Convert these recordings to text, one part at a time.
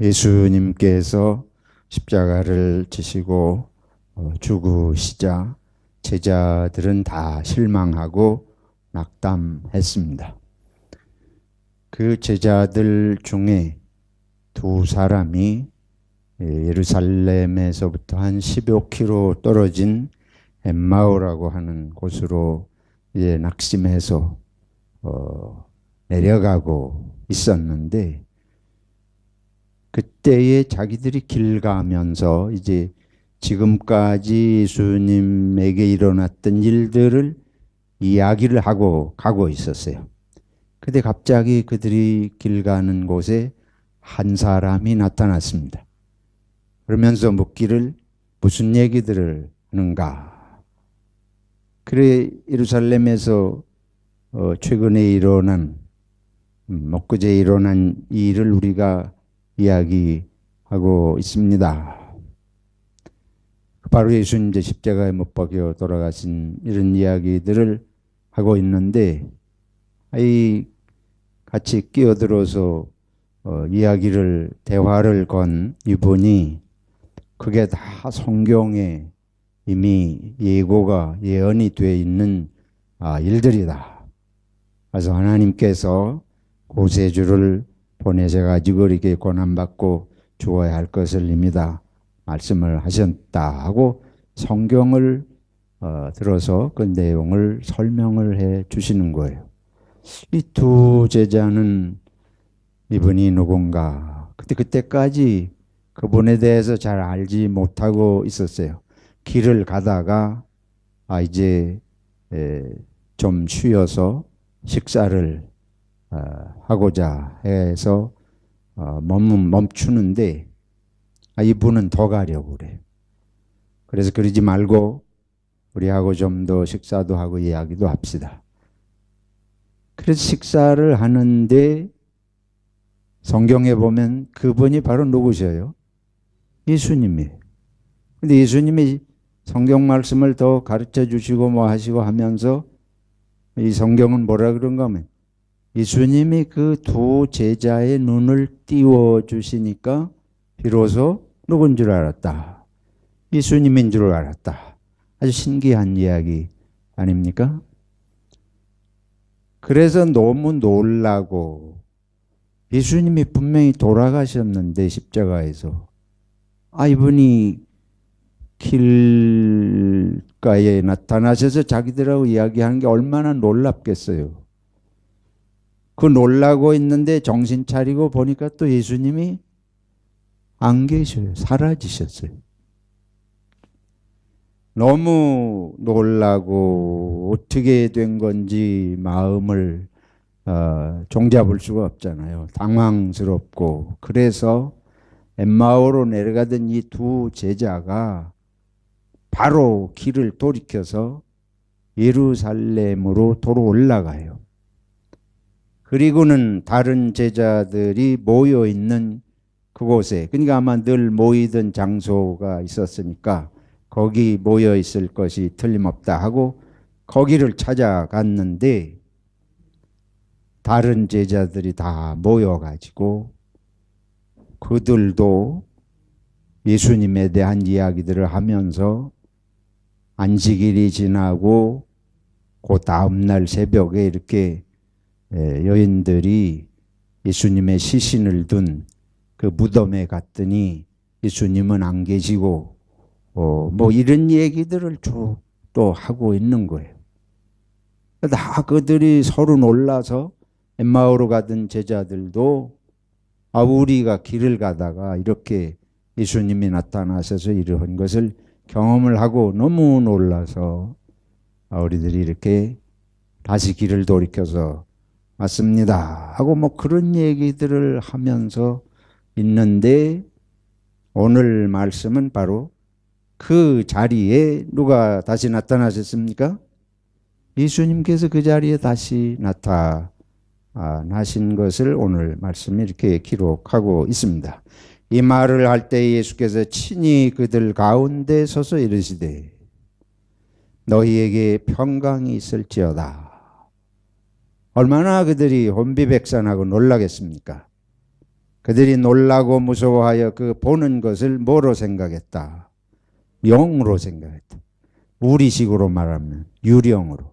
예수님께서 십자가를 지시고 죽으시자 제자들은 다 실망하고 낙담했습니다. 그 제자들 중에 두 사람이 예루살렘에서부터 한 10여 킬로 떨어진 엠마오라고 하는 곳으로 이제 낙심해서 내려가고 있었는데, 그때에 자기들이 길 가면서 이제 지금까지 예수님에게 일어났던 일들을 이야기를 하고 가고 있었어요. 근데 갑자기 그들이 길 가는 곳에 한 사람이 나타났습니다. 그러면서 묻기를 무슨 얘기들을 하는가? 그래, 예루살렘에서 최근에 일어난 엊그제 일어난 일을 우리가 이야기하고 있습니다. 바로 예수님 이제 십자가에 못 박혀 돌아가신 이런 이야기들을 하고 있는데, 같이 끼어들어서 이야기를 대화를 건 이분이 그게 다 성경에 이미 예언이 되어 있는 일들이다. 그래서 하나님께서 구세주를 보내셔가지고 이렇게 고난받고 죽어야 할 것을 이미 다 말씀을 하셨다 하고 성경을 들어서 그 내용을 설명을 해 주시는 거예요. 이 두 제자는 이분이 누군가, 그때까지 그분에 대해서 잘 알지 못하고 있었어요. 길을 가다가 이제 좀 쉬어서 식사를 하고자 해서 멈추는데 이분은 더 가려고 그래요. 그래서 그러지 말고 우리하고 좀 더 식사도 하고 이야기도 합시다. 그래서 식사를 하는데 성경에 보면 그분이 바로 누구셔요? 예수님이에요. 근데 예수님이 성경 말씀을 더 가르쳐 주시고 뭐 하시고 하면서 이 성경은 뭐라 그런가 하면 예수님이 그 두 제자의 눈을 띄워 주시니까 비로소 누군 줄 알았다. 예수님인 줄 알았다. 아주 신기한 이야기 아닙니까? 그래서 너무 놀라고, 예수님이 분명히 돌아가셨는데 십자가에서 이분이 길가에 나타나셔서 자기들하고 이야기하는 게 얼마나 놀랍겠어요. 그 놀라고 있는데 정신 차리고 보니까 또 예수님이 안 계셔요. 사라지셨어요. 너무 놀라고 어떻게 된 건지 마음을 종잡을 수가 없잖아요. 당황스럽고. 그래서 엠마오로 내려가던 이 두 제자가 바로 길을 돌이켜서 예루살렘으로 도로 올라가요. 그리고는 다른 제자들이 모여 있는 그곳에, 그러니까 아마 늘 모이던 장소가 있었으니까 거기 모여 있을 것이 틀림없다 하고 거기를 찾아갔는데, 다른 제자들이 다 모여가지고 그들도 예수님에 대한 이야기들을 하면서 안식일이 지나고 그 다음날 새벽에 이렇게 여인들이 예수님의 시신을 둔 그 무덤에 갔더니 예수님은 안 계시고 뭐 이런 얘기들을 쭉 또 하고 있는 거예요. 다 그들이 서로 놀라서 엠마오로 가던 제자들도 우리가 길을 가다가 이렇게 예수님이 나타나셔서 이러한 것을 경험을 하고 너무 놀라서 우리들이 이렇게 다시 길을 돌이켜서 왔습니다 하고 뭐 그런 얘기들을 하면서 있는데, 오늘 말씀은 바로 그 자리에 누가 다시 나타나셨습니까? 예수님께서 그 자리에 다시 나타나신 것을 오늘 말씀이 이렇게 기록하고 있습니다. 이 말을 할 때 예수께서 친히 그들 가운데 서서 이르시되 너희에게 평강이 있을지어다. 얼마나 그들이 혼비백산하고 놀라겠습니까? 그들이 놀라고 무서워하여 그 보는 것을 뭐로 생각했다? 영으로 생각했다. 우리식으로 말하면 유령으로,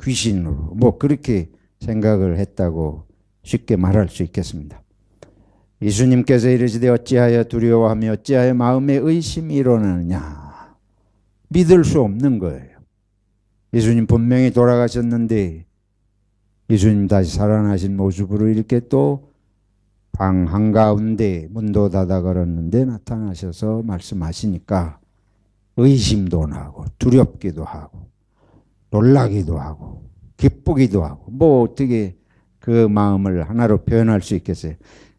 귀신으로 뭐 그렇게 생각을 했다고 쉽게 말할 수 있겠습니다. 예수님께서 이르시되 어찌하여 두려워하며 어찌하여 마음에 의심이 일어나느냐. 믿을 수 없는 거예요. 예수님 분명히 돌아가셨는데 예수님 다시 살아나신 모습으로 이렇게 또 방 한가운데 문도 닫아 걸었는데 나타나셔서 말씀하시니까 의심도 나고 두렵기도 하고 놀라기도 하고 기쁘기도 하고 뭐 어떻게 그 마음을 하나로 표현할 수 있겠어요.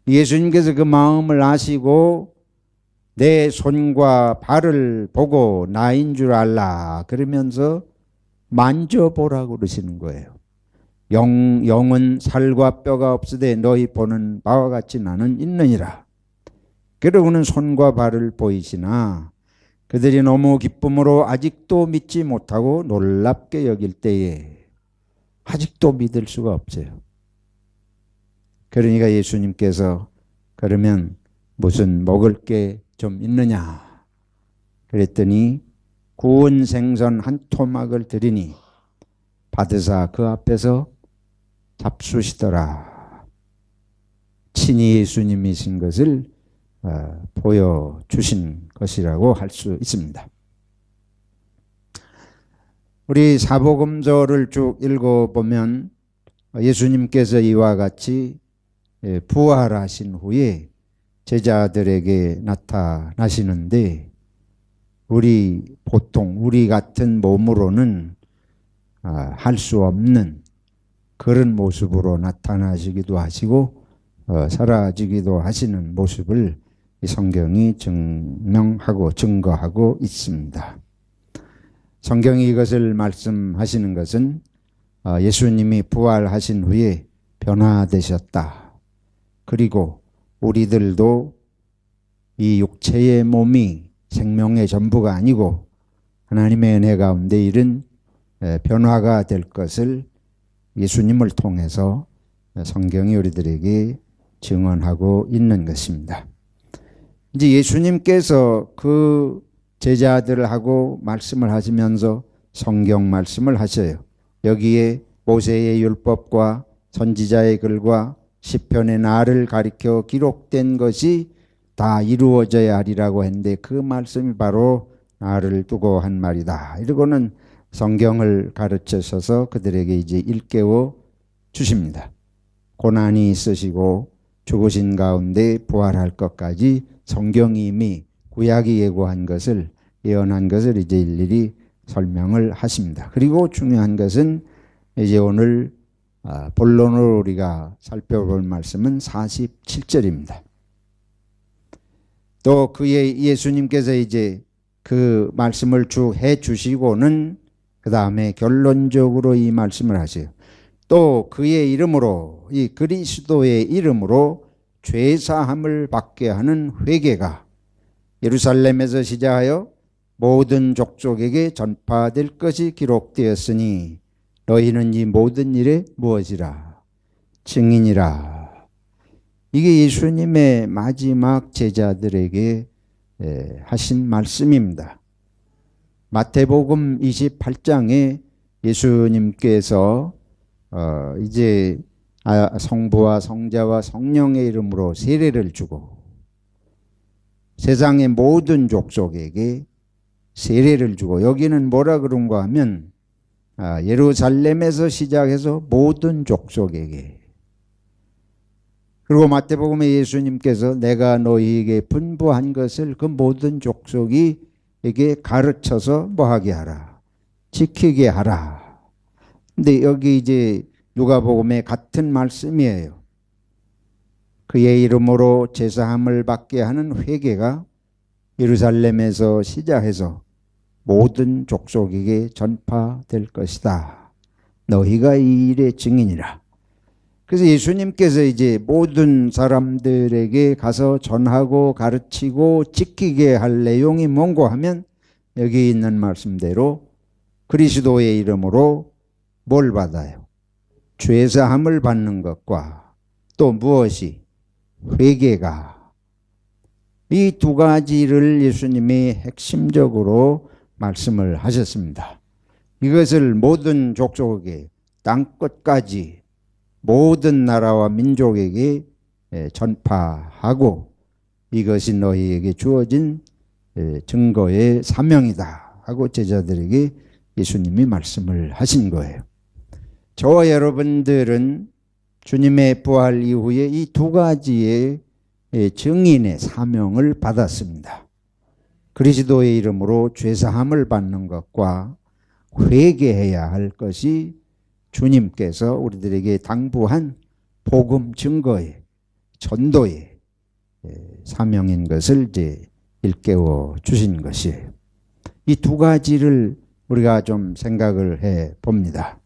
예수님께서 그 마음을 아시고 내 손과 발을 보고 나인 줄 알라 그러면서 만져보라고 그러시는 거예요. 영은 살과 뼈가 없으되 너희 보는 바와 같이 나는 있느니라. 그러고는 손과 발을 보이시나 그들이 너무 기쁨으로 아직도 믿지 못하고 놀랍게 여길 때에 아직도 믿을 수가 없어요. 그러니까 예수님께서 그러면 무슨 먹을 게 좀 있느냐 그랬더니 구운 생선 한 토막을 드리니 받으사 그 앞에서 잡수시더라. 친히 예수님이신 것을 보여주신 것이라고 할 수 있습니다. 우리 사복음서를 쭉 읽어보면 예수님께서 이와 같이 부활하신 후에 제자들에게 나타나시는데 우리 같은 몸으로는 할 수 없는 그런 모습으로 나타나시기도 하시고 사라지기도 하시는 모습을 이 성경이 증명하고 증거하고 있습니다. 성경이 이것을 말씀하시는 것은 예수님이 부활하신 후에 변화되셨다. 그리고 우리들도 이 육체의 몸이 생명의 전부가 아니고 하나님의 은혜 가운데 이른 변화가 될 것을 예수님을 통해서 성경이 우리들에게 증언하고 있는 것입니다. 이제 예수님께서 그 제자들하고 말씀을 하시면서 성경 말씀을 하셔요. 여기에 모세의 율법과 선지자의 글과 시편의 날을 가리켜 기록된 것이 다 이루어져야 하리라고 했는데 그 말씀이 바로 나를 두고 한 말이다. 이러고는 성경을 가르치셔서 그들에게 이제 일깨워 주십니다. 고난이 있으시고 죽으신 가운데 부활할 것까지 성경이 이미 구약이 예고한 것을 예언한 것을 이제 일일이 설명을 하십니다. 그리고 중요한 것은 이제 오늘 본론으로 우리가 살펴볼 말씀은 47절입니다. 또 그의 예수님께서 이제 그 말씀을 쭉 해 주시고는 그 다음에 결론적으로 이 말씀을 하세요. 또 그의 이름으로 이 그리스도의 이름으로 죄사함을 받게 하는 회개가 예루살렘에서 시작하여 모든 족속에게 전파될 것이 기록되었으니 너희는 이 모든 일에 무엇이라? 증인이라. 이게 예수님의 마지막 제자들에게 하신 말씀입니다. 마태복음 28장에 예수님께서 이제 성부와 성자와 성령의 이름으로 세례를 주고 세상의 모든 족속에게 세례를 주고 여기는 뭐라 그런가 하면 예루살렘에서 시작해서 모든 족속에게 그리고 마태복음에 예수님께서 내가 너희에게 분부한 것을 그 모든 족속이 에게 가르쳐서 뭐하게 하라? 지키게 하라. 근데 여기 이제 누가복음에 같은 말씀이에요. 그의 이름으로 제사함을 받게 하는 회개가 예루살렘에서 시작해서 모든 족속에게 전파될 것이다. 너희가 이 일의 증인이라. 그래서 예수님께서 이제 모든 사람들에게 가서 전하고 가르치고 지키게 할 내용이 뭔고 하면 여기 있는 말씀대로 그리스도의 이름으로 뭘 받아요? 죄사함을 받는 것과 또 무엇이? 회개가, 이 두 가지를 예수님이 핵심적으로 말씀을 하셨습니다. 이것을 모든 족속에게, 땅끝까지 모든 나라와 민족에게 전파하고 이것이 너희에게 주어진 증거의 사명이다 하고 제자들에게 예수님이 말씀을 하신 거예요. 저와 여러분들은 주님의 부활 이후에 이 두 가지의 증인의 사명을 받았습니다. 그리스도의 이름으로 죄사함을 받는 것과 회개해야 할 것이 주님께서 우리들에게 당부한 복음 증거의 전도의 사명인 것을 이제 일깨워 주신 것이에요. 이 두 가지를 우리가 좀 생각을 해 봅니다.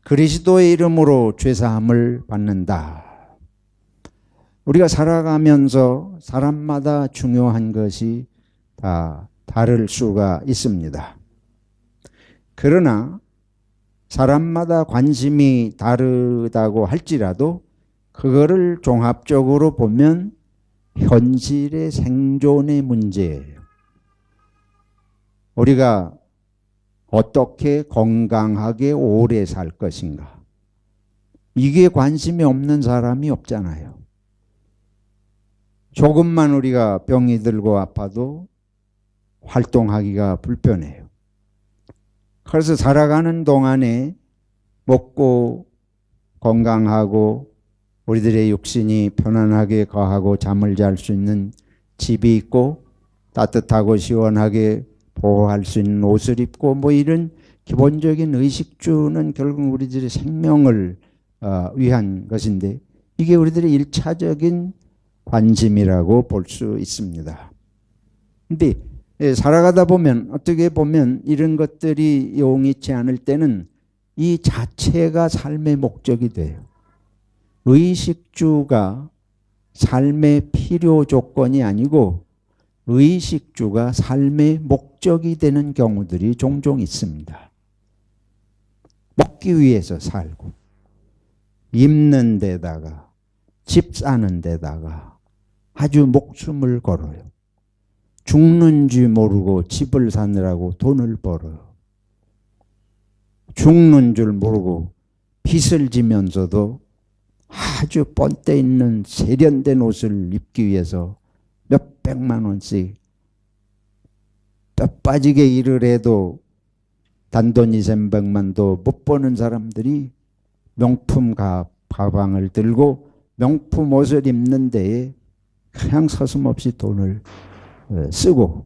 그리스도의 이름으로 죄사함을 받는다. 우리가 살아가면서 사람마다 중요한 것이 다 다를 수가 있습니다. 그러나 사람마다 관심이 다르다고 할지라도 그거를 종합적으로 보면 현실의 생존의 문제예요. 우리가 어떻게 건강하게 오래 살 것인가. 이게 관심이 없는 사람이 없잖아요. 조금만 우리가 병이 들고 아파도 활동하기가 불편해요. 그래서 살아가는 동안에 먹고 건강하고 우리들의 육신이 편안하게 거하고 잠을 잘 수 있는 집이 있고 따뜻하고 시원하게 보호할 수 있는 옷을 입고 뭐 이런 기본적인 의식주는 결국 우리들의 생명을 위한 것인데 이게 우리들의 일차적인 관심이라고 볼 수 있습니다. 근데 살아가다 보면 어떻게 보면 이런 것들이 용이치 않을 때는 이 자체가 삶의 목적이 돼요. 의식주가 삶의 필요 조건이 아니고 의식주가 삶의 목적이 되는 경우들이 종종 있습니다. 먹기 위해서 살고 입는 데다가 집 사는 데다가 아주 목숨을 걸어요. 죽는 줄 모르고 집을 사느라고 돈을 벌어요. 죽는 줄 모르고 빚을 지면서도 아주 본때 있는 세련된 옷을 입기 위해서 몇백만 원씩 뼈 빠지게 일을 해도 단돈 2,300만도 못 버는 사람들이 명품 가방을 들고 명품 옷을 입는 데에 그냥 서슴없이 돈을 쓰고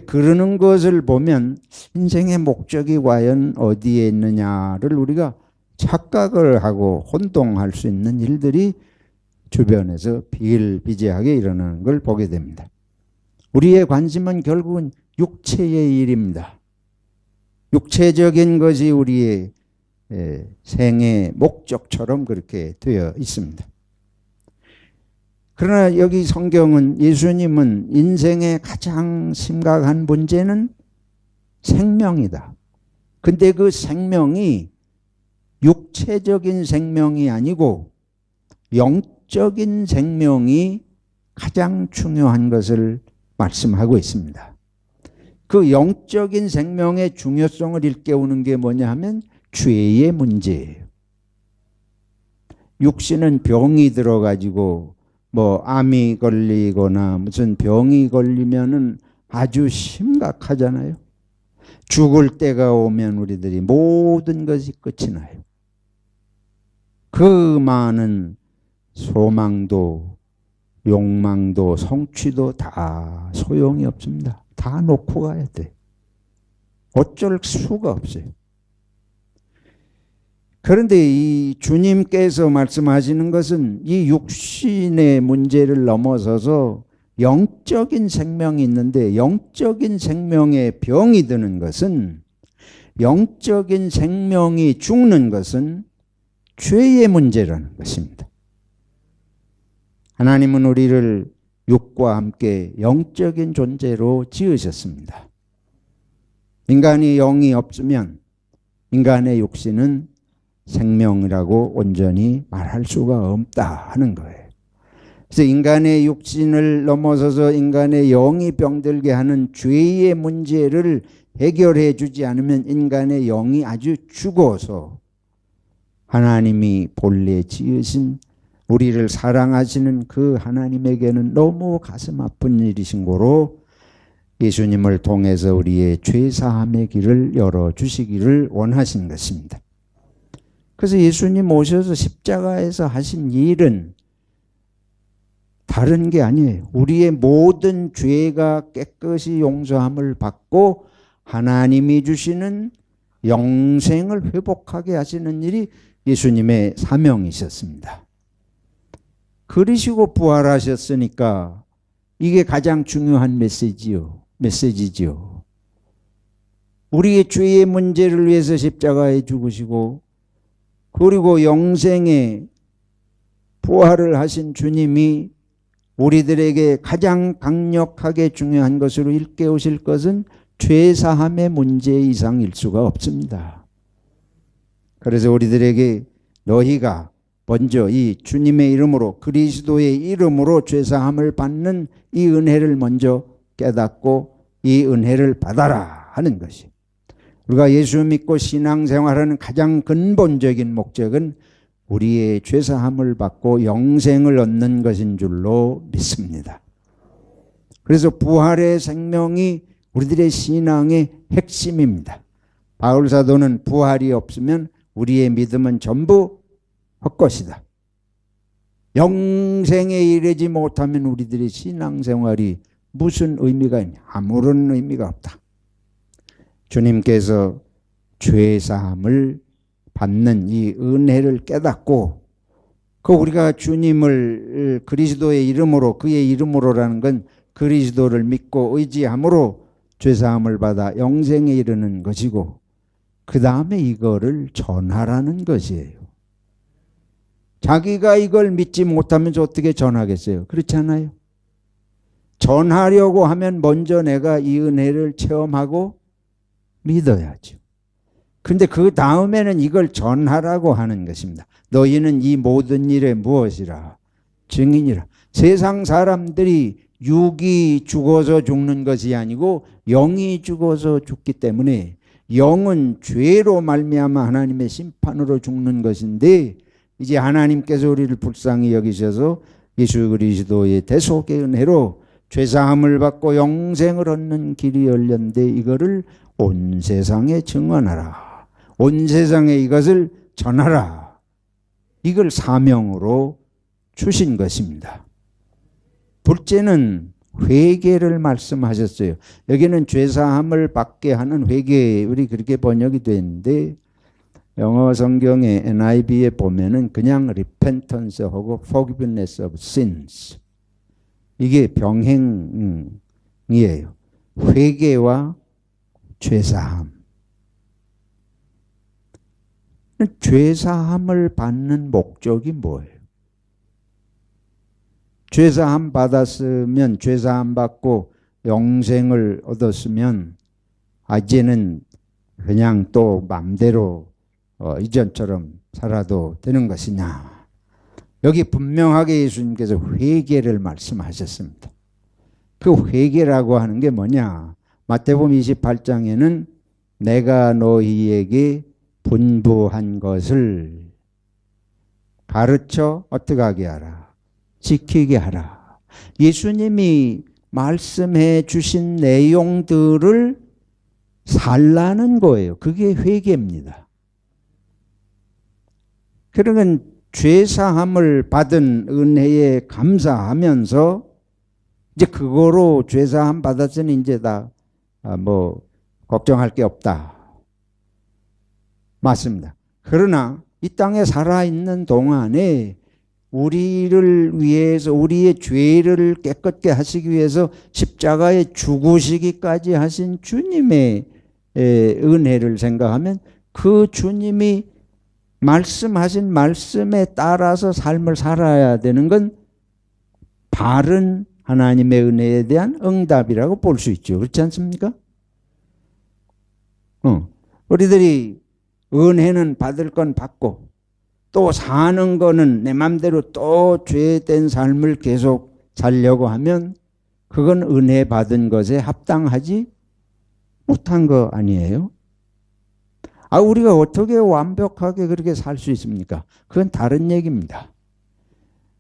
그러는 것을 보면 인생의 목적이 과연 어디에 있느냐를 우리가 착각을 하고 혼동할 수 있는 일들이 주변에서 비일비재하게 일어나는 걸 보게 됩니다. 우리의 관심은 결국은 육체의 일입니다. 육체적인 것이 우리의 생의 목적처럼 그렇게 되어 있습니다. 그러나 여기 성경은 예수님은 인생의 가장 심각한 문제는 생명이다. 근데 그 생명이 육체적인 생명이 아니고 영적인 생명이 가장 중요한 것을 말씀하고 있습니다. 그 영적인 생명의 중요성을 일깨우는 게 뭐냐 하면 죄의 문제예요. 육신은 병이 들어가지고 뭐 암이 걸리거나 무슨 병이 걸리면은 아주 심각하잖아요. 죽을 때가 오면 우리들이 모든 것이 끝이 나요. 그 많은 소망도 욕망도 성취도 다 소용이 없습니다. 다 놓고 가야 돼. 어쩔 수가 없어요. 그런데 이 주님께서 말씀하시는 것은 이 육신의 문제를 넘어서서 영적인 생명이 있는데 영적인 생명에 병이 드는 것은 영적인 생명이 죽는 것은 죄의 문제라는 것입니다. 하나님은 우리를 육과 함께 영적인 존재로 지으셨습니다. 인간이 영이 없으면 인간의 육신은 생명이라고 온전히 말할 수가 없다 하는 거예요. 그래서 인간의 육신을 넘어서서 인간의 영이 병들게 하는 죄의 문제를 해결해 주지 않으면 인간의 영이 아주 죽어서 하나님이 본래 지으신 우리를 사랑하시는 그 하나님에게는 너무 가슴 아픈 일이신 거로 예수님을 통해서 우리의 죄사함의 길을 열어주시기를 원하신 것입니다. 그래서 예수님 오셔서 십자가에서 하신 일은 다른 게 아니에요. 우리의 모든 죄가 깨끗이 용서함을 받고 하나님이 주시는 영생을 회복하게 하시는 일이 예수님의 사명이셨습니다. 그러시고 부활하셨으니까 이게 가장 중요한 메시지지요. 우리의 죄의 문제를 위해서 십자가에 죽으시고 그리고 영생에 부활을 하신 주님이 우리들에게 가장 강력하게 중요한 것으로 일깨우실 것은 죄사함의 문제 이상일 수가 없습니다. 그래서 우리들에게 너희가 먼저 이 주님의 이름으로 그리스도의 이름으로 죄사함을 받는 이 은혜를 먼저 깨닫고 이 은혜를 받아라 하는 것이 우리가 예수 믿고 신앙생활하는 가장 근본적인 목적은 우리의 죄사함을 받고 영생을 얻는 것인 줄로 믿습니다. 그래서 부활의 생명이 우리들의 신앙의 핵심입니다. 바울 사도는 부활이 없으면 우리의 믿음은 전부 헛것이다. 영생에 이르지 못하면 우리들의 신앙생활이 무슨 의미가 있냐? 아무런 의미가 없다. 주님께서 죄사함을 받는 이 은혜를 깨닫고 그 우리가 주님을 그리스도의 이름으로 그의 이름으로라는 건 그리스도를 믿고 의지함으로 죄사함을 받아 영생에 이르는 것이고 그 다음에 이거를 전하라는 것이에요. 자기가 이걸 믿지 못하면서 어떻게 전하겠어요? 그렇지 않아요? 전하려고 하면 먼저 내가 이 은혜를 체험하고 믿어야죠. 그런데 그 다음에는 이걸 전하라고 하는 것입니다. 너희는 이 모든 일에 무엇이라? 증인이라. 세상 사람들이 육이 죽어서 죽는 것이 아니고 영이 죽어서 죽기 때문에 영은 죄로 말미암아 하나님의 심판으로 죽는 것인데 이제 하나님께서 우리를 불쌍히 여기셔서 예수 그리스도의 대속의 은혜로 죄사함을 받고 영생을 얻는 길이 열렸는데 이거를 온 세상에 증언하라. 온 세상에 이것을 전하라. 이걸 사명으로 주신 것입니다. 둘째는 회개를 말씀하셨어요. 여기는 죄사함을 받게 하는 회개, 우리 그렇게 번역이 되는데 영어 성경의 NIV에 보면은 그냥 repentance하고 forgiveness of sins 이게 병행이에요. 회개와 죄사함. 죄사함을 받는 목적이 뭐예요? 죄사함 받았으면 죄사함 받고 영생을 얻었으면 이제는 그냥 또 맘대로 이전처럼 살아도 되는 것이냐? 여기 분명하게 예수님께서 회개를 말씀하셨습니다. 그 회개라고 하는 게 뭐냐? 마태복음 28장에는 내가 너희에게 분부한 것을 가르쳐 어떻게 하게 하라? 지키게 하라. 예수님이 말씀해 주신 내용들을 살라는 거예요. 그게 회개입니다. 그러면 죄사함을 받은 은혜에 감사하면서 이제 그거로 죄사함 받았으니 이제 다 걱정할 게 없다. 맞습니다. 그러나 이 땅에 살아있는 동안에 우리를 위해서 우리의 죄를 깨끗게 하시기 위해서 십자가에 죽으시기까지 하신 주님의 은혜를 생각하면 그 주님이 말씀하신 말씀에 따라서 삶을 살아야 되는 건 바른 하나님의 은혜에 대한 응답이라고 볼 수 있죠. 그렇지 않습니까? 우리들이 은혜는 받을 건 받고 또 사는 거는 내 맘대로 또 죄된 삶을 계속 살려고 하면 그건 은혜 받은 것에 합당하지 못한 거 아니에요? 우리가 어떻게 완벽하게 그렇게 살 수 있습니까? 그건 다른 얘기입니다.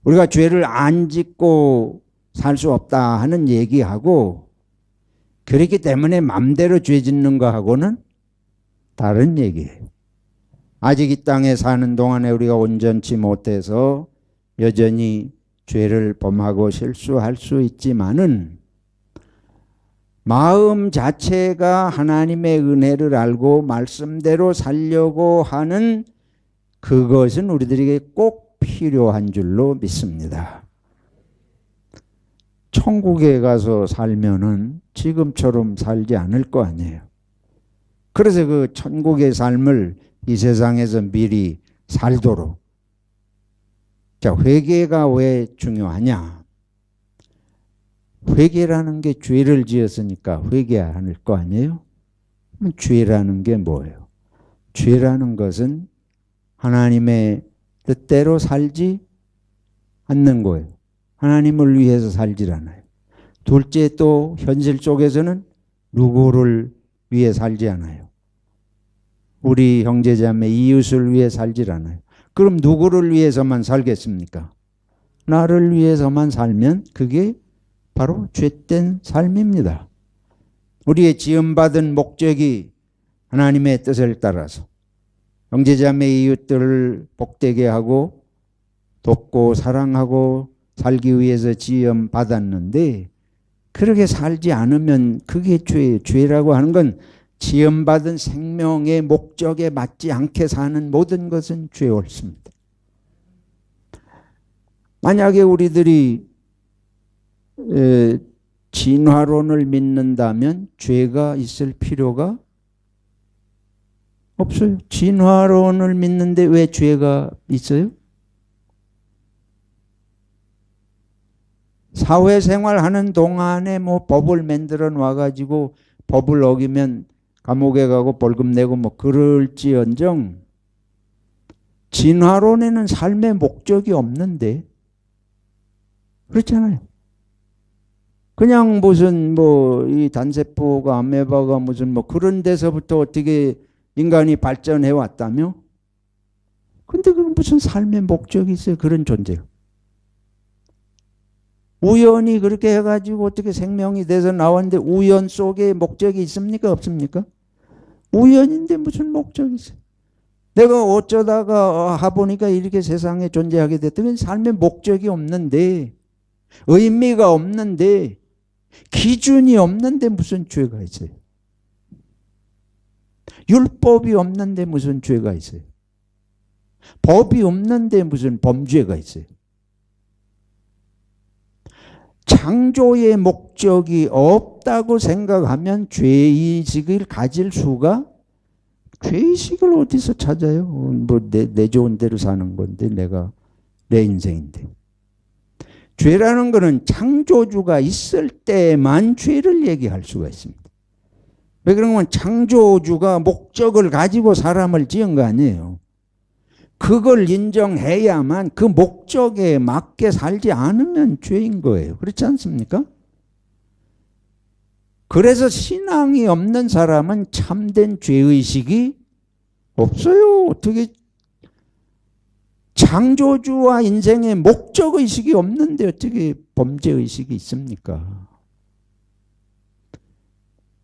우리가 죄를 안 짓고 살 수 없다 하는 얘기하고 그렇기 때문에 맘대로 죄 짓는 거하고는 다른 얘기예요. 아직 이 땅에 사는 동안에 우리가 온전치 못해서 여전히 죄를 범하고 실수할 수 있지만은 마음 자체가 하나님의 은혜를 알고 말씀대로 살려고 하는 그것은 우리들에게 꼭 필요한 줄로 믿습니다. 천국에 가서 살면은 지금처럼 살지 않을 거 아니에요. 그래서 그 천국의 삶을 이 세상에서 미리 살도록. 자, 회개가 왜 중요하냐? 회개라는 게 죄를 지었으니까 회개해야 할 거 아니에요? 그럼 죄라는 게 뭐예요? 죄라는 것은 하나님의 뜻대로 살지 않는 거예요. 하나님을 위해서 살질 않아요. 둘째, 또 현실 속에서는 누구를 위해 살지 않아요. 우리 형제자매 이웃을 위해 살질 않아요. 그럼 누구를 위해서만 살겠습니까? 나를 위해서만 살면 그게 바로 죄된 삶입니다. 우리의 지음받은 목적이 하나님의 뜻을 따라서 형제자매 이웃들을 복되게 하고 돕고 사랑하고 살기 위해서 지음받았는데 그렇게 살지 않으면 그게 죄예요. 죄라고 하는 건 지음받은 생명의 목적에 맞지 않게 사는 모든 것은 죄 옳습니다. 만약에 우리들이 진화론을 믿는다면 죄가 있을 필요가 없어요. 진화론을 믿는데 왜 죄가 있어요? 사회생활하는 동안에 뭐 법을 만들어 놔가지고 법을 어기면 감옥에 가고 벌금 내고 뭐 그럴지언정 진화론에는 삶의 목적이 없는데 그렇잖아요. 그냥 무슨 뭐 이 단세포가 아메바가 무슨 뭐 그런 데서부터 어떻게 인간이 발전해 왔다며? 근데 그건 무슨 삶의 목적이 있어요? 그런 존재가. 우연히 그렇게 해가지고 어떻게 생명이 돼서 나왔는데 우연 속에 목적이 있습니까? 없습니까? 우연인데 무슨 목적이 있어요? 내가 어쩌다가 하보니까 이렇게 세상에 존재하게 됐더니 삶의 목적이 없는데 의미가 없는데 기준이 없는데 무슨 죄가 있어요? 율법이 없는데 무슨 죄가 있어요? 법이 없는데 무슨 범죄가 있어요? 창조의 목적이 없다고 생각하면 죄의식을 가질 수가 죄의식을 어디서 찾아요? 뭐 내 좋은 대로 사는 건데 내가 내 인생인데. 죄라는 것은 창조주가 있을 때만 죄를 얘기할 수가 있습니다. 왜 그러면 창조주가 목적을 가지고 사람을 지은 거 아니에요. 그걸 인정해야만 그 목적에 맞게 살지 않으면 죄인 거예요. 그렇지 않습니까? 그래서 신앙이 없는 사람은 참된 죄의식이 없어요. 어떻게 창조주와 인생의 목적의식이 없는데 어떻게 범죄의식이 있습니까?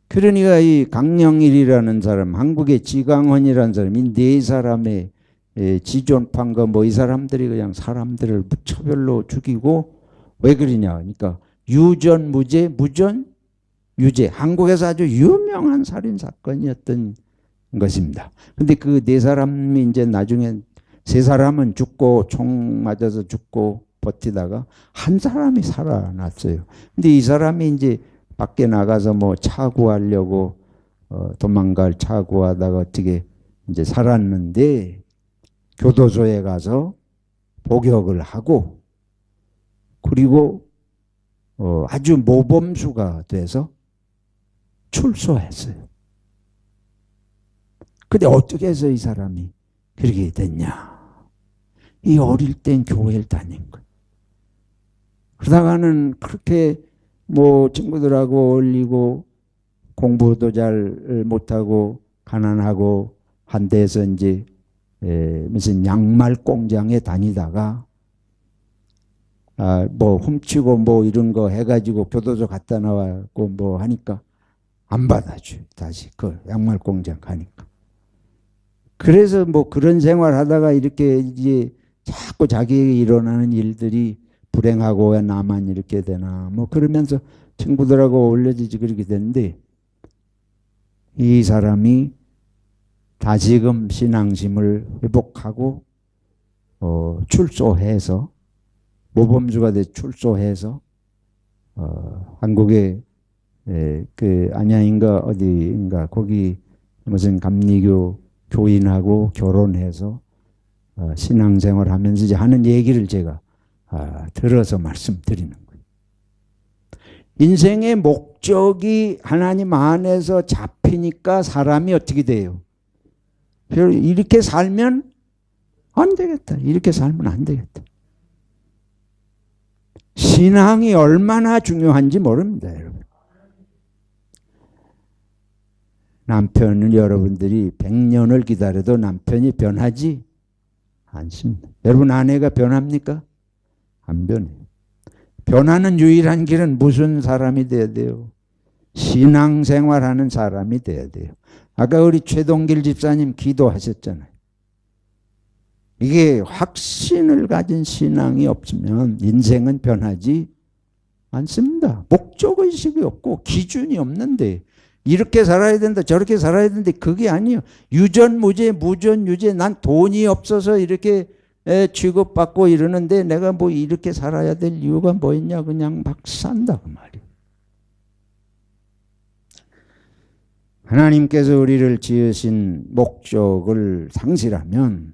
그러니까 이 강영일이라는 사람, 한국의 지강헌이라는 사람, 이 네 사람의 지존파인가 뭐 이 사람들이 그냥 사람들을 무차별로 죽이고 왜 그러냐. 그러니까 유전 무죄, 무전 유죄. 한국에서 아주 유명한 살인 사건이었던 것입니다. 근데 그 네 사람이 이제 나중에 세 사람은 죽고 총 맞아서 죽고 버티다가 한 사람이 살아났어요. 근데 이 사람이 이제 밖에 나가서 뭐 차 구하려고 도망갈 차 구하다가 어떻게 이제 살았는데 교도소에 가서 복역을 하고 그리고 아주 모범수가 돼서 출소했어요. 근데 어떻게 해서 이 사람이 그렇게 됐냐? 이 어릴 땐 교회를 다닌 거예요. 그러다가는 그렇게 뭐 친구들하고 어울리고 공부도 잘 못하고 가난하고 한 데서 이제 무슨 양말 공장에 다니다가 뭐 훔치고 뭐 이런 거 해가지고 교도소 갖다 나와고 뭐 하니까 안 받아줘요. 다시 그 양말 공장 가니까. 그래서 뭐 그런 생활 하다가 이렇게 이제 자꾸 자기에게 일어나는 일들이 불행하고 왜 나만 이렇게 되나 뭐 그러면서 친구들하고 어울려지지 그렇게 되는데 이 사람이 다시금 신앙심을 회복하고 출소해서 모범주가 돼 출소해서 한국에 그 안양인가 어디인가 거기 무슨 감리교 교인하고 결혼해서 신앙생활하면서 이제 하는 얘기를 제가 들어서 말씀드리는 거예요. 인생의 목적이 하나님 안에서 잡히니까 사람이 어떻게 돼요? 이렇게 살면 안 되겠다. 이렇게 살면 안 되겠다. 신앙이 얼마나 중요한지 모릅니다, 여러분. 남편은 여러분들이 100년을 기다려도 남편이 변하지 않습니다. 여러분 아내가 변합니까? 안 변해요. 변하는 유일한 길은 무슨 사람이 돼야 돼요? 신앙생활하는 사람이 돼야 돼요. 아까 우리 최동길 집사님 기도하셨잖아요. 이게 확신을 가진 신앙이 없으면 인생은 변하지 않습니다. 목적의식이 없고 기준이 없는데 이렇게 살아야 된다 저렇게 살아야 된다 그게 아니에요. 유전무죄 무전유죄 난 돈이 없어서 이렇게 취급받고 이러는데 내가 뭐 이렇게 살아야 될 이유가 뭐 있냐 그냥 막 산다 그 말이에요. 하나님께서 우리를 지으신 목적을 상실하면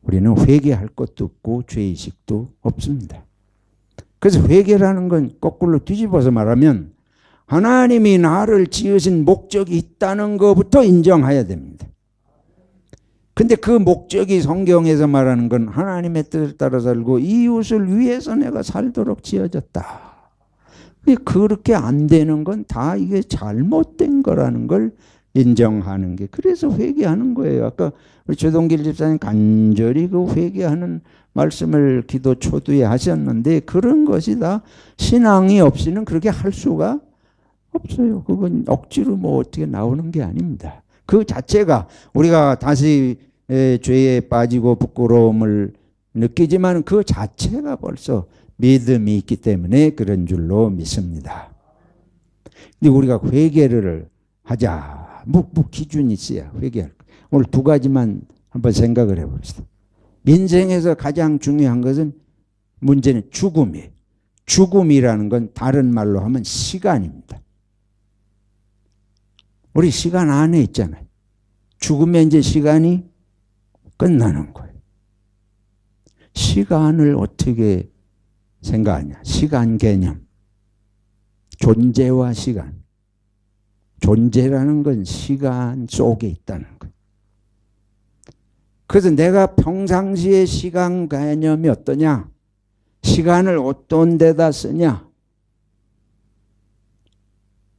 우리는 회개할 것도 없고 죄의식도 없습니다. 그래서 회개라는 건 거꾸로 뒤집어서 말하면 하나님이 나를 지으신 목적이 있다는 것부터 인정해야 됩니다. 근데 그 목적이 성경에서 말하는 건 하나님의 뜻을 따라 살고 이웃을 위해서 내가 살도록 지어졌다. 그렇게 안 되는 건 다 이게 잘못된 거라는 걸 인정하는 게 그래서 회개하는 거예요. 아까 우리 최동길 집사님 간절히 그 회개하는 말씀을 기도 초두에 하셨는데 그런 것이 다 신앙이 없이는 그렇게 할 수가 없어요. 그건 억지로 뭐 어떻게 나오는 게 아닙니다. 그 자체가 우리가 다시 죄에 빠지고 부끄러움을 느끼지만 그 자체가 벌써 믿음이 있기 때문에 그런 줄로 믿습니다. 근데 우리가 회개를 하자. 뭐 기준이 있어야 회개할 거. 오늘 두 가지만 한번 생각을 해봅시다. 인생에서 가장 중요한 것은 문제는 죽음이에요. 죽음이라는 건 다른 말로 하면 시간입니다. 우리 시간 안에 있잖아요. 죽으면 이제 시간이 끝나는 거예요. 시간을 어떻게 생각하냐. 시간 개념. 존재와 시간. 존재라는 건 시간 속에 있다는 거예요. 그래서 내가 평상시에 시간 개념이 어떠냐? 시간을 어떤 데다 쓰냐?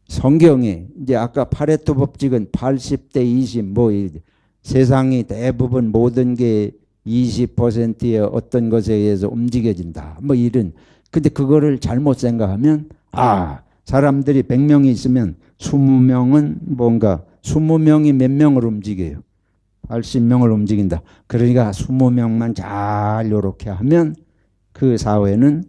성경에 이제 아까 파레토 법칙은 80대 20 뭐 세상이 대부분 모든 게 20%의 어떤 것에 의해서 움직여진다. 뭐 이런. 근데 그거를 잘못 생각하면 사람들이 100명이 있으면 20명은 뭔가 20명이 몇 명을 움직여요. 80명을 움직인다. 그러니까 20명만 잘 이렇게 하면 그 사회는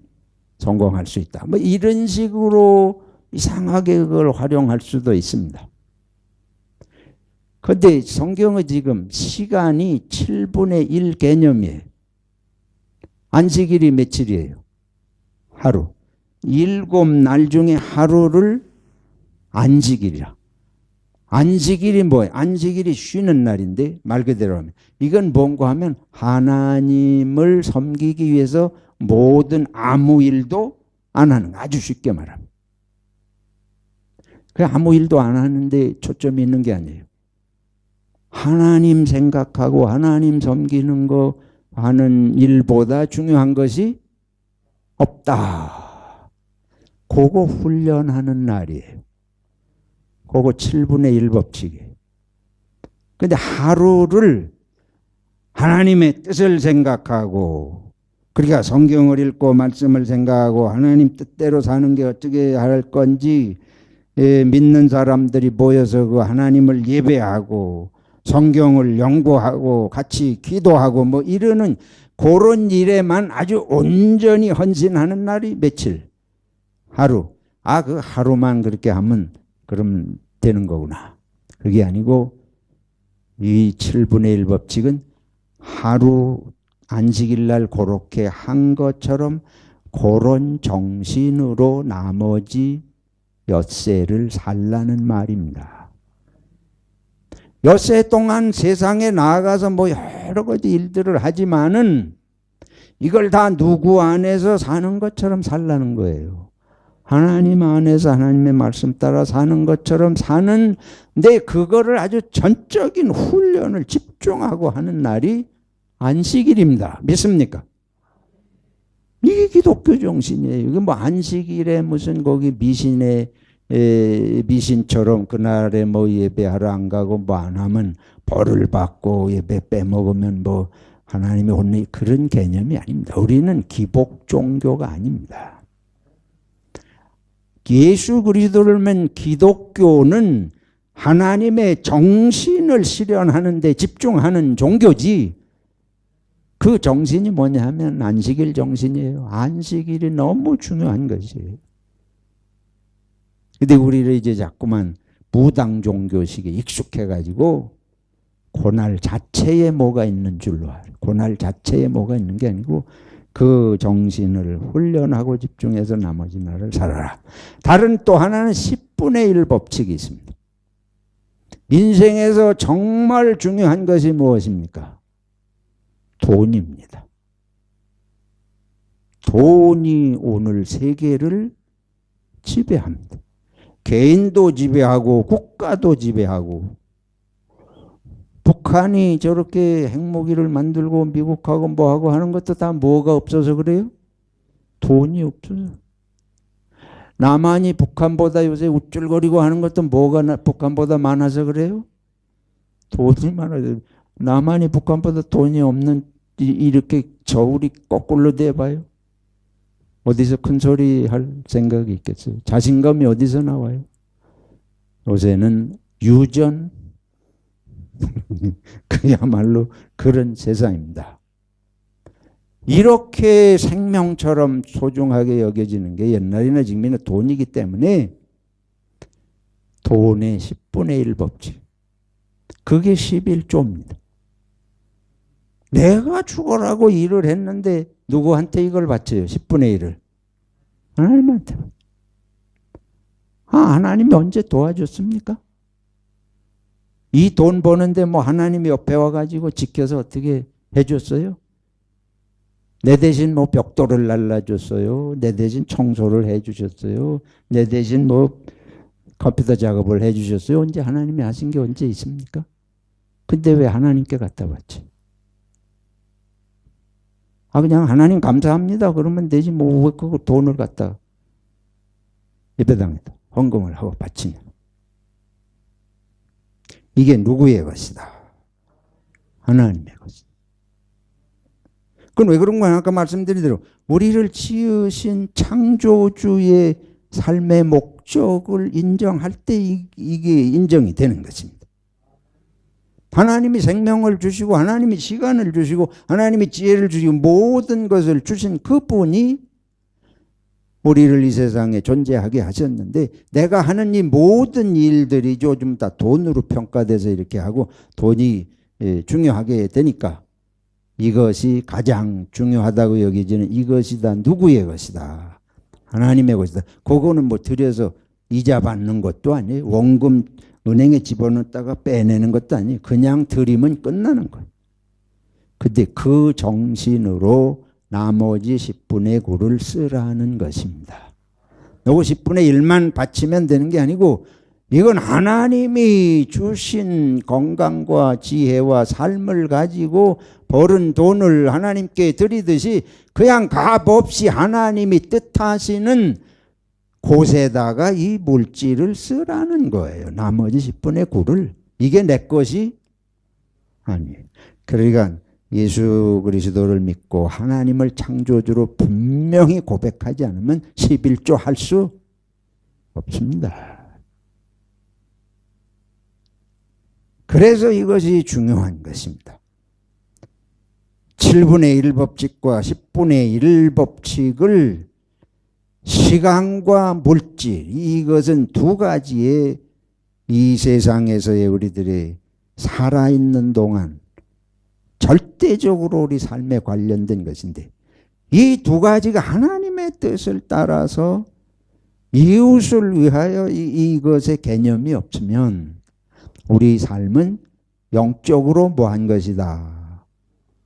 성공할 수 있다. 뭐 이런 식으로 이상하게 그걸 활용할 수도 있습니다. 그런데 성경은 지금 시간이 7분의 1 개념이에요. 안식일이 며칠이에요? 하루. 7날 중에 하루를 안식일이라. 안식일이 뭐예요? 안식일이 쉬는 날인데 말 그대로 하면 이건 뭔가 하면 하나님을 섬기기 위해서 모든 아무 일도 안 하는 아주 쉽게 말하면. 아무 일도 안 하는데 초점이 있는 게 아니에요. 하나님 생각하고 하나님 섬기는 거 하는 일보다 중요한 것이 없다. 그거 훈련하는 날이에요. 그거 7분의 1 법칙이에요. 근데 하루를 하나님의 뜻을 생각하고, 그러니까 성경을 읽고 말씀을 생각하고 하나님 뜻대로 사는 게 어떻게 할 건지, 믿는 사람들이 모여서 그 하나님을 예배하고 성경을 연구하고 같이 기도하고 뭐 이러는 그런 일에만 아주 온전히 헌신하는 날이 며칠? 하루. 그 하루만 그렇게 하면 그럼 되는 거구나. 그게 아니고 이 7분의 1 법칙은 하루 안식일 날 그렇게 한 것처럼 그런 정신으로 나머지 엿새를 살라는 말입니다. 엿새 동안 세상에 나아가서 뭐 여러 가지 일들을 하지만은 이걸 다 누구 안에서 사는 것처럼 살라는 거예요. 하나님 안에서 하나님의 말씀 따라 사는 것처럼 사는데, 그거를 아주 전적인 훈련을 집중하고 하는 날이 안식일입니다. 믿습니까? 이게 기독교 정신이에요. 이게 뭐 안식일에 무슨 거기 미신처럼 그날에 뭐 예배하러 안 가고 뭐 안 하면 벌을 받고 예배 빼먹으면 뭐 하나님의 혼내, 그런 개념이 아닙니다. 우리는 기복 종교가 아닙니다. 예수 그리스도를 믿는 기독교는 하나님의 정신을 실현하는 데 집중하는 종교지, 그 정신이 뭐냐 하면 안식일 정신이에요. 안식일이 너무 중요한 것이에요. 근데 우리를 이제 자꾸만 무당 종교식에 익숙해가지고 고날 자체에 뭐가 있는 줄로 알아요. 고날 자체에 뭐가 있는 게 아니고 그 정신을 훈련하고 집중해서 나머지 날을 살아라. 다른 또 하나는 10분의 1 법칙이 있습니다. 인생에서 정말 중요한 것이 무엇입니까? 돈입니다. 돈이 오늘 세계를 지배합니다. 개인도 지배하고 국가도 지배하고, 북한이 저렇게 핵무기를 만들고 미국하고 뭐하고 하는 것도 다 뭐가 없어서 그래요? 돈이 없어서. 남한이 북한보다 요새 우쭐거리고 하는 것도 뭐가 북한보다 많아서 그래요? 돈이 많아서. 남한이 북한보다 돈이 없는, 이렇게 저울이 거꾸로 돼봐요. 어디서 큰 소리 할 생각이 있겠어요? 자신감이 어디서 나와요? 요새는 유전, 그야말로 그런 세상입니다. 이렇게 생명처럼 소중하게 여겨지는 게 옛날이나 지금이나 돈이기 때문에 돈의 10분의 1 법칙, 그게 11조입니다. 내가 죽어라고 일을 했는데 누구한테 이걸 바쳐요? 10분의 1을. 하나님한테. 하나님이 언제 도와줬습니까? 이 돈 버는데 뭐 하나님이 옆에 와가지고 지켜서 어떻게 해줬어요? 내 대신 뭐 벽돌을 날라줬어요. 내 대신 청소를 해주셨어요. 내 대신 뭐 컴퓨터 작업을 해주셨어요. 언제 하나님이 하신 게 언제 있습니까? 근데 왜 하나님께 갖다 바치? 그냥 하나님 감사합니다 그러면 되지, 뭐 왜 그 돈을 갖다 예배당에다 헌금을 하고 바치냐. 이게 누구의 것이다? 하나님의 것이다. 그건 왜 그런 거야? 아까 말씀드린 대로 우리를 지으신 창조주의 삶의 목적을 인정할 때 이게 인정이 되는 것입니다. 하나님이 생명을 주시고 하나님이 시간을 주시고 하나님이 지혜를 주시고 모든 것을 주신 그분이 우리를 이 세상에 존재하게 하셨는데, 내가 하는 이 모든 일들이 요즘 다 돈으로 평가돼서 이렇게 하고 돈이 중요하게 되니까 이것이 가장 중요하다고 여겨지는 이것이 다 누구의 것이다? 하나님의 것이다. 그거는 뭐 들여서 이자 받는 것도 아니에요. 원금 은행에 집어넣었다가 빼내는 것도 아니에요. 그냥 드리면 끝나는 거예요. 근데 그 정신으로 나머지 10분의 9를 쓰라는 것입니다. 요거 10분의 1만 바치면 되는 게 아니고 이건 하나님이 주신 건강과 지혜와 삶을 가지고 벌은 돈을 하나님께 드리듯이 그냥 값없이 하나님이 뜻하시는 곳에다가 이 물질을 쓰라는 거예요. 나머지 10분의 9를. 이게 내 것이 아니에요. 그러니까 예수 그리스도를 믿고 하나님을 창조주로 분명히 고백하지 않으면 11조 할 수 없습니다. 그래서 이것이 중요한 것입니다. 7분의 1 법칙과 10분의 1 법칙을 시간과 물질, 이것은 두 가지의 이 세상에서의 우리들의 살아있는 동안 절대적으로 우리 삶에 관련된 것인데, 이 두 가지가 하나님의 뜻을 따라서 이웃을 위하여 이것의 개념이 없으면 우리 삶은 영적으로 뭐한 것이다?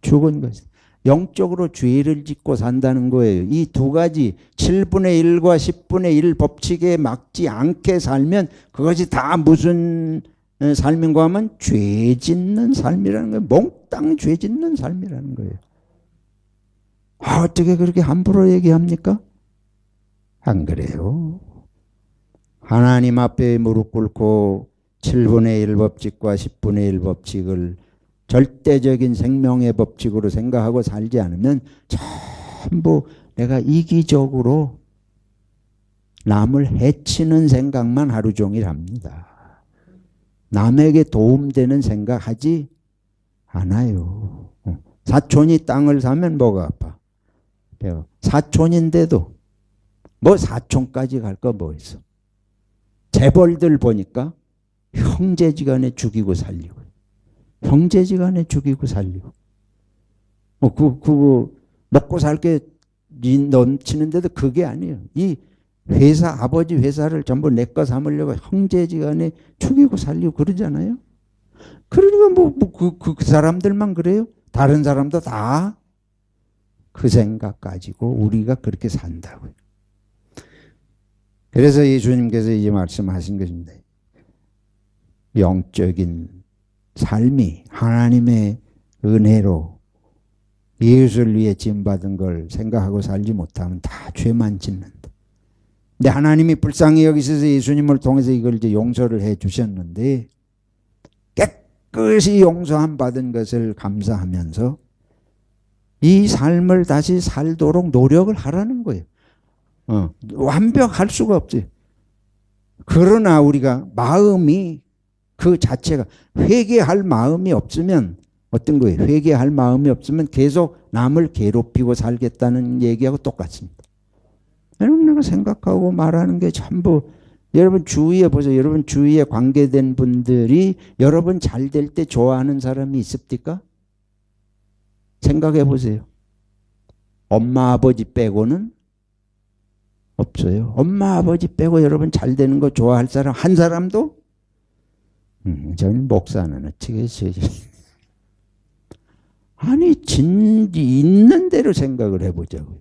죽은 것이다. 영적으로 죄를 짓고 산다는 거예요. 이 두 가지 7분의 1과 10분의 1 법칙에 막지 않게 살면 그것이 다 무슨 삶인가 하면 죄 짓는 삶이라는 거예요. 몽땅 죄 짓는 삶이라는 거예요. 어떻게 그렇게 함부로 얘기합니까? 안 그래요. 하나님 앞에 무릎 꿇고 7분의 1 법칙과 10분의 1 법칙을 절대적인 생명의 법칙으로 생각하고 살지 않으면 전부 내가 이기적으로 남을 해치는 생각만 하루 종일 합니다. 남에게 도움되는 생각하지 않아요. 사촌이 땅을 사면 뭐가 아파? 사촌인데도 뭐 사촌까지 갈 거 뭐 있어? 재벌들 보니까 형제지간에 죽이고 살리고, 형제지간에 죽이고 살리고, 그거 먹고 살 게 넘치는데도 그게 아니에요. 이 회사, 아버지 회사를 전부 내 거 삼으려고 형제지간에 죽이고 살리고 그러잖아요. 그러니까 그 사람들만 그래요? 다른 사람도 다 그 생각 가지고 우리가 그렇게 산다고요. 그래서 예수님께서 이제 말씀하신 것입니다. 영적인 삶이 하나님의 은혜로 이웃을 위해 지음받은 걸 생각하고 살지 못하면 다 죄만 짓는다. 근데 하나님이 불쌍히 여기셔서 예수님을 통해서 이걸 이제 용서를 해 주셨는데, 깨끗이 용서함 받은 것을 감사하면서 이 삶을 다시 살도록 노력을 하라는 거예요. 완벽할 수가 없어요. 그러나 우리가 마음이 그 자체가 회개할 마음이 없으면 어떤 거예요? 회개할 마음이 없으면 계속 남을 괴롭히고 살겠다는 얘기하고 똑같습니다. 여러분, 내가 생각하고 말하는 게 전부, 여러분 주위에 보세요. 여러분 주위에 관계된 분들이 여러분 잘 될 때 좋아하는 사람이 있습니까? 생각해 보세요. 엄마 아버지 빼고는 없어요. 엄마 아버지 빼고 여러분 잘 되는 거 좋아할 사람 한 사람도? 저는 목사는 어떻게 아니 진지 있는 대로 생각을 해보자고요.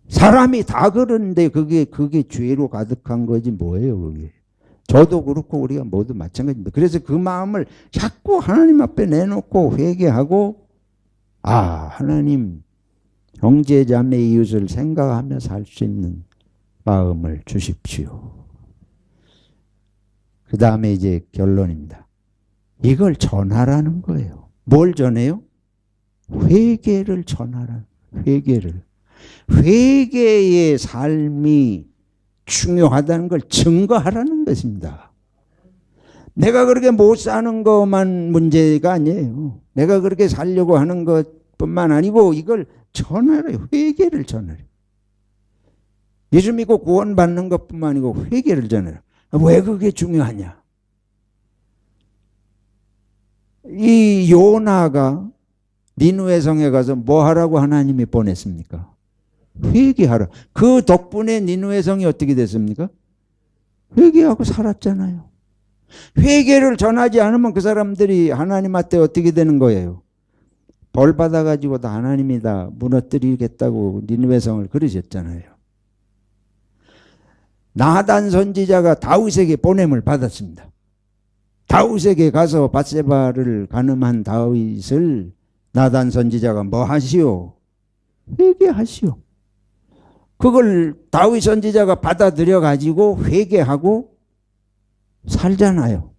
사람이 다 그러는데 그게 죄로 가득한 거지 뭐예요 그게. 저도 그렇고 우리가 모두 마찬가지입니다. 그래서 그 마음을 자꾸 하나님 앞에 내놓고 회개하고, 하나님 형제 자매 이웃을 생각하며 살 수 있는 마음을 주십시오. 그 다음에 이제 결론입니다. 이걸 전하라는 거예요. 뭘 전해요? 회개를 전하라는 거예요. 회개를. 회개의 삶이 중요하다는 걸 증거하라는 것입니다. 내가 그렇게 못 사는 것만 문제가 아니에요. 내가 그렇게 살려고 하는 것뿐만 아니고 이걸 전하래요. 회개를 전하래요. 예수 믿고 구원받는 것뿐만 아니고 회개를 전하래요. 왜 그게 중요하냐? 이 요나가 니느웨 성에 가서 뭐 하라고 하나님이 보냈습니까? 회개하라. 그 덕분에 니느웨 성이 어떻게 됐습니까? 회개하고 살았잖아요. 회개를 전하지 않으면 그 사람들이 하나님한테 어떻게 되는 거예요? 벌 받아가지고 다 하나님이 다 무너뜨리겠다고 니느웨 성을 그러셨잖아요. 나단 선지자가 다윗에게 보냄을 받았습니다. 다윗에게 가서 밧세바를 간음한 다윗을 나단 선지자가 뭐 하시오? 회개하시오. 그걸 다윗 선지자가 받아들여 가지고 회개하고 살잖아요.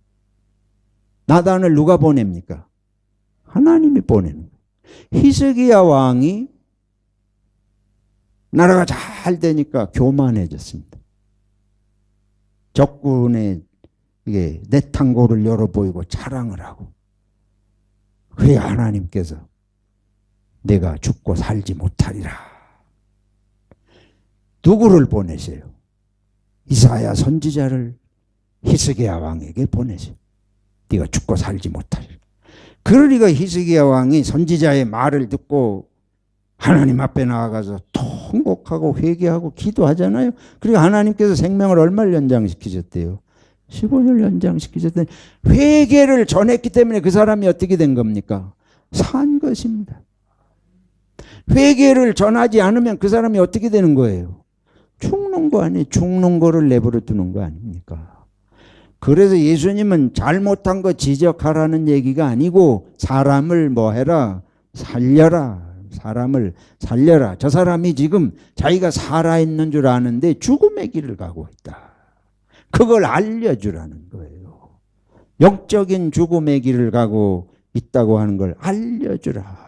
나단을 누가 보냅니까? 하나님이 보내는 거예요. 히스기야 왕이 나라가 잘 되니까 교만해졌습니다. 적군의 이게 내탕고를 열어 보이고 자랑을 하고, 그래 하나님께서 내가 죽고 살지 못하리라. 누구를 보내세요? 이사야 선지자를 히스기야 왕에게 보내세요. 네가 죽고 살지 못하리라. 그러니까 히스기야 왕이 선지자의 말을 듣고 하나님 앞에 나아가서 통곡하고 회개하고 기도하잖아요. 그리고 하나님께서 생명을 얼마를 연장시키셨대요? 15년 연장시키셨더니 회개를 전했기 때문에 그 사람이 어떻게 된 겁니까? 산 것입니다. 회개를 전하지 않으면 그 사람이 어떻게 되는 거예요? 죽는 거 아니에요. 죽는 거를 내버려 두는 거 아닙니까? 그래서 예수님은 잘못한 거 지적하라는 얘기가 아니고 사람을 뭐 해라? 살려라. 사람을 살려라. 저 사람이 지금 자기가 살아있는 줄 아는데 죽음의 길을 가고 있다. 그걸 알려주라는 거예요. 영적인 죽음의 길을 가고 있다고 하는 걸 알려주라.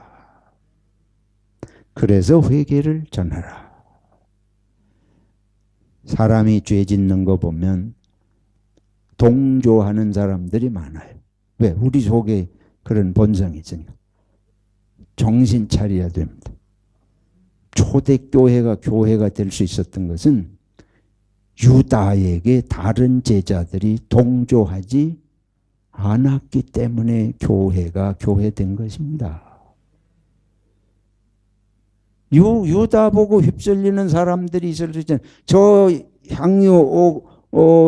그래서 회개를 전하라. 사람이 죄 짓는 거 보면 동조하는 사람들이 많아요. 왜? 우리 속에 그런 본성이 있으니까. 정신 차려야 됩니다. 초대교회가 교회가 될 수 있었던 것은 유다에게 다른 제자들이 동조하지 않았기 때문에 교회가 교회된 것입니다. 유다 보고 휩쓸리는 사람들이 있을 수 있잖아요. 저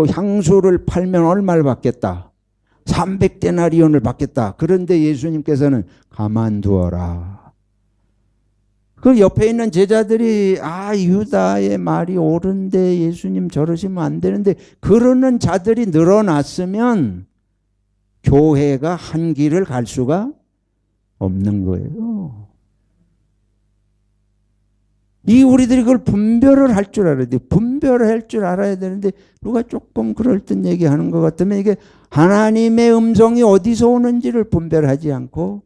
향수를 팔면 얼마를 받겠다? 300데나리온을 받겠다. 그런데 예수님께서는 가만두어라. 그 옆에 있는 제자들이 유다의 말이 옳은데 예수님 저러시면 안 되는데 그러는 자들이 늘어났으면 교회가 한 길을 갈 수가 없는 거예요. 우리들이 그걸 분별을 할 줄 알아야 돼. 분별을 할 줄 알아야 되는데 누가 조금 그럴듯 얘기하는 것 같으면 이게 하나님의 음성이 어디서 오는지를 분별하지 않고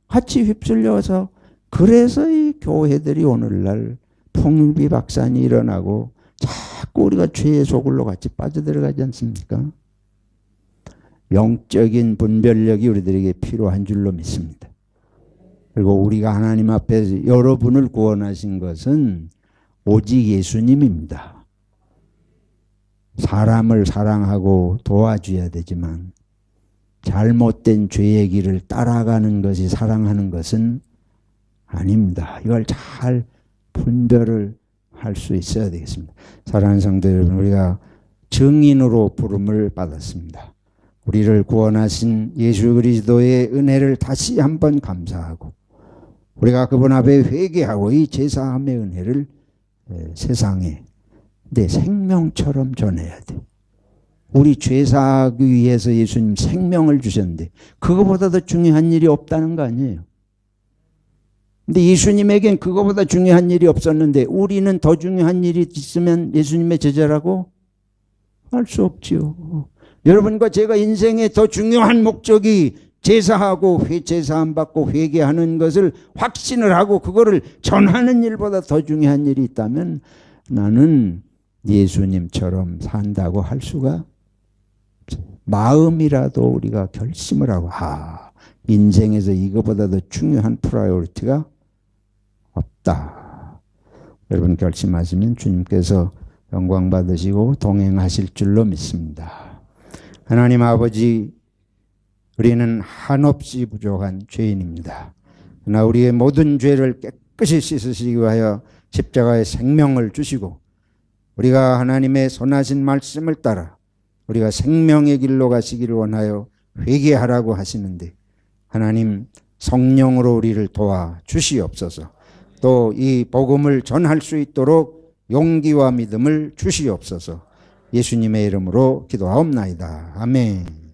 같이 휩쓸려서, 그래서 이 교회들이 오늘날 풍비박산이 일어나고 자꾸 우리가 죄의 소굴로 같이 빠져들어가지 않습니까? 영적인 분별력이 우리들에게 필요한 줄로 믿습니다. 그리고 우리가 하나님 앞에서 여러분을 구원하신 것은 오직 예수님입니다. 사람을 사랑하고 도와줘야 되지만 잘못된 죄의 길을 따라가는 것이 사랑하는 것은 아닙니다. 이걸 잘 분별을 할 수 있어야 되겠습니다. 사랑하는 성도 여러분, 우리가 증인으로 부름을 받았습니다. 우리를 구원하신 예수 그리스도의 은혜를 다시 한번 감사하고 우리가 그분 앞에 회개하고 이 제사함의 은혜를 세상에 내 생명처럼 전해야 돼. 우리 죄사하기 위해서 예수님 생명을 주셨는데 그거보다 더 중요한 일이 없다는 거 아니에요. 근데 예수님에겐 그거보다 중요한 일이 없었는데 우리는 더 중요한 일이 있으면 예수님의 제자라고 할 수 없지요. 여러분과 제가 인생의 더 중요한 목적이 제사하고 제사함 받고 회개하는 것을 확신을 하고 그거를 전하는 일보다 더 중요한 일이 있다면 나는 예수님처럼 산다고 할 수가 없어요. 마음이라도 우리가 결심을 하고 인생에서 이거보다 더 중요한 프라이어리티가 없다. 여러분 결심하시면 주님께서 영광 받으시고 동행하실 줄로 믿습니다. 하나님 아버지, 우리는 한없이 부족한 죄인입니다. 그러나 우리의 모든 죄를 깨끗이 씻으시기 위하여 십자가의 생명을 주시고 우리가 하나님의 선하신 말씀을 따라 우리가 생명의 길로 가시기를 원하여 회개하라고 하시는데 하나님 성령으로 우리를 도와 주시옵소서. 또 이 복음을 전할 수 있도록 용기와 믿음을 주시옵소서. 예수님의 이름으로 기도하옵나이다. 아멘.